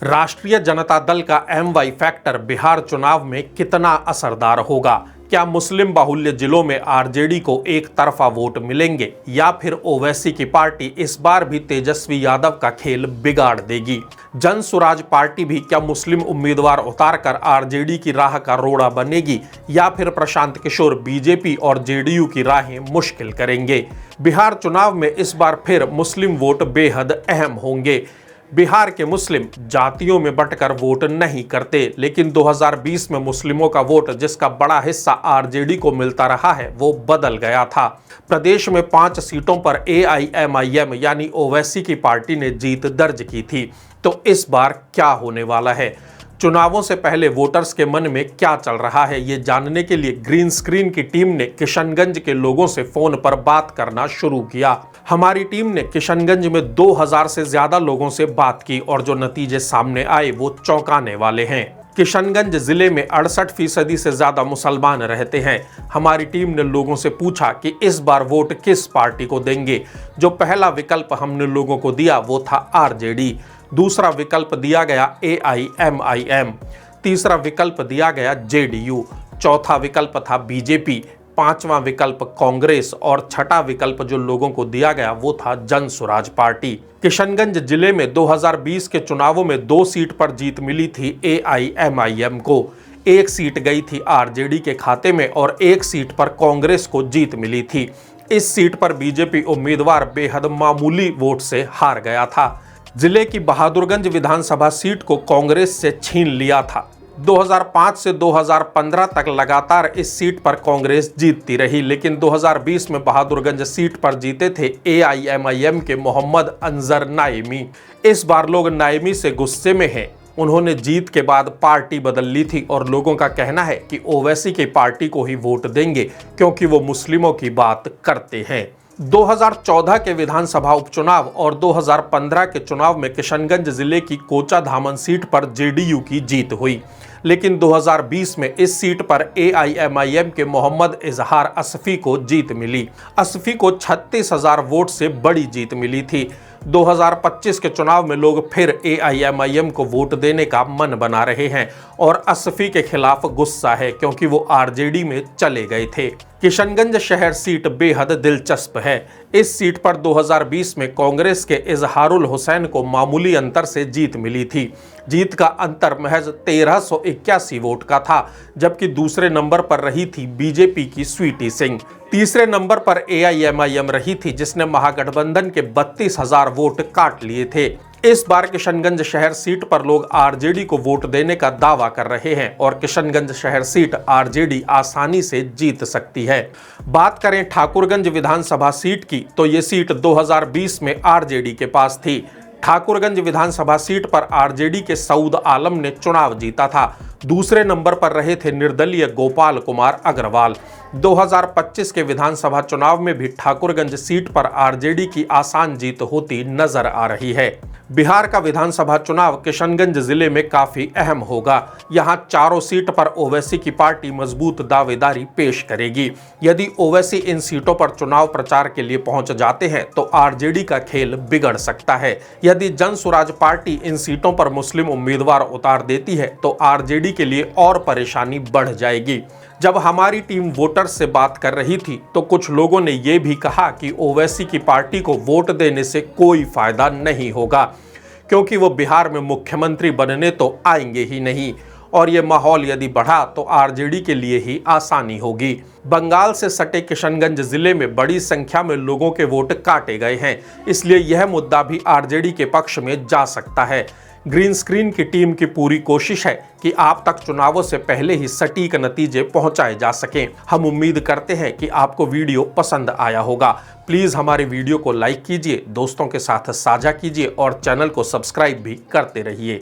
राष्ट्रीय जनता दल का MY factor Bihar चुनाव में कितना असरदार होगा? क्या मुस्लिम बाहुल्य जिलों में आरजेडी को एक तरफा वोट मिलेंगे या फिर ओवैसी की पार्टी इस बार भी तेजस्वी यादव का खेल बिगाड़ देगी? जन स्वराज पार्टी भी क्या मुस्लिम उम्मीदवार उतारकर आरजेडी की राह का रोड़ा बनेगी या फिर प्रशांत किशोर बीजेपी और जेडीयू की राहें मुश्किल करेंगे? बिहार चुनाव में इस बार फिर मुस्लिम वोट बेहद अहम होंगे। बिहार के मुस्लिम जातियों में बंटकर वोट नहीं करते, लेकिन 2020 में मुस्लिमों का वोट जिसका बड़ा हिस्सा आरजेडी को मिलता रहा है वो बदल गया था। प्रदेश में 5 सीटों पर AIMIM यानी ओवैसी की पार्टी ने जीत दर्ज की थी। तो इस बार क्या होने वाला है? चुनावों से पहले वोटर्स के मन में क्या चल रहा है, ये जानने के लिए ग्रीन स्क्रीन की टीम ने किशनगंज के लोगों से फोन पर बात करना शुरू किया। हमारी टीम ने किशनगंज में 2000 से ज्यादा लोगों से बात की और जो नतीजे सामने आए वो चौंकाने वाले हैं। किशनगंज जिले में 68% से ज्यादा मुसलमान रहते हैं। हमारी टीम ने लोगों से पूछा कि इस बार वोट किस पार्टी को देंगे। जो पहला विकल्प हमने लोगों को दिया वो था आरजेडी, दूसरा विकल्प दिया गया AIMIM, तीसरा विकल्प दिया गया जेडीयू, चौथा विकल्प था बीजेपी, पांचवा विकल्प कांग्रेस और छठा विकल्प जो लोगों को दिया गया वो था जन स्वराज पार्टी। किशनगंज जिले में 2020 के चुनावों में 2 सीट पर जीत मिली थी AIMIM को, 1 सीट गई थी आरजेडी के खाते में और 1 सीट पर कांग्रेस को जीत मिली थी। इस सीट पर बीजेपी उम्मीदवार बेहद मामूली वोट से हार गया था। जिले की बहादुरगंज विधानसभा सीट को कांग्रेस से छीन लिया था। 2005 से 2015 तक लगातार इस सीट पर कांग्रेस जीतती रही, लेकिन 2020 में बहादुरगंज सीट पर जीते थे AIMIM के मोहम्मद अंजर नाइमी। इस बार लोग नाइमी से गुस्से में हैं। उन्होंने जीत के बाद पार्टी बदल ली थी और लोगों का कहना है कि ओवैसी की पार्टी को ही वोट देंगे क्योंकि वो मुस्लिमों की बात करते हैं। 2014 के विधानसभा उपचुनाव और 2015 के चुनाव में किशनगंज जिले की कोचा धामन सीट पर जेडीयू की जीत हुई, लेकिन 2020 में इस सीट पर AIMIM के मोहम्मद इजहार असफी को जीत मिली। असफी को 36,000 वोट से बड़ी जीत मिली थी। 2025 के चुनाव में लोग फिर AIMIM को वोट देने का मन बना रहे हैं और असफी के खिलाफ गुस्सा है क्योंकि वो आरजेडी में चले गए थे। किशनगंज शहर सीट बेहद दिलचस्प है। इस सीट पर 2020 में कांग्रेस के इजहारुल हुसैन को मामूली अंतर से जीत मिली थी। जीत का अंतर महज 1381 वोट का था, जबकि दूसरे नंबर पर रही थी बीजेपी की स्वीटी सिंह। तीसरे नंबर पर AIMIM रही थी जिसने महागठबंधन के 32,000 वोट काट लिए थे। इस बार किशनगंज शहर सीट पर लोग आरजेडी को वोट देने का दावा कर रहे हैं और किशनगंज शहर सीट आरजेडी आसानी से जीत सकती है। बात करें ठाकुरगंज विधानसभा सीट की तो ये सीट 2020 में आरजेडी के पास थी। ठाकुरगंज विधानसभा सीट पर आरजेडी के सऊद आलम ने चुनाव जीता था। दूसरे नंबर पर रहे थे निर्दलीय गोपाल कुमार अग्रवाल। 2025 के विधानसभा चुनाव में भी ठाकुरगंज सीट पर आरजेडी की आसान जीत होती नजर आ रही है। बिहार का विधानसभा चुनाव किशनगंज जिले में काफी अहम होगा। यहां चारों सीट पर ओवैसी की पार्टी मजबूत दावेदारी पेश करेगी। यदि ओवैसी इन सीटों पर चुनाव प्रचार के लिए पहुंच जाते हैं तो आरजेडी का खेल बिगड़ सकता है। यदि जन स्वराज पार्टी इन सीटों पर मुस्लिम उम्मीदवार उतार देती है तो आरजेडी के लिए और परेशानी बढ़ जाएगी। जब हमारी टीम वोटर्स से बात कर रही थी तो कुछ लोगों ने यह भी कहा कि ओवैसी की पार्टी को वोट देने से कोई फायदा नहीं होगा क्योंकि वो बिहार में मुख्यमंत्री बनने तो आएंगे ही नहीं और ये माहौल यदि बढ़ा तो आरजेडी के लिए ही आसानी होगी। बंगाल से सटे किशनगंज जिले में बड़ी संख्या में लोगों के वोट काटे गए हैं, इसलिए यह मुद्दा भी आरजेडी के पक्ष में जा सकता है। ग्रीन स्क्रीन की टीम की पूरी कोशिश है कि आप तक चुनावों से पहले ही सटीक नतीजे पहुंचाए जा सकें। हम उम्मीद करते हैं कि आपको वीडियो पसंद आया होगा। प्लीज़ हमारे वीडियो को लाइक कीजिए, दोस्तों के साथ साझा कीजिए और चैनल को सब्सक्राइब भी करते रहिए।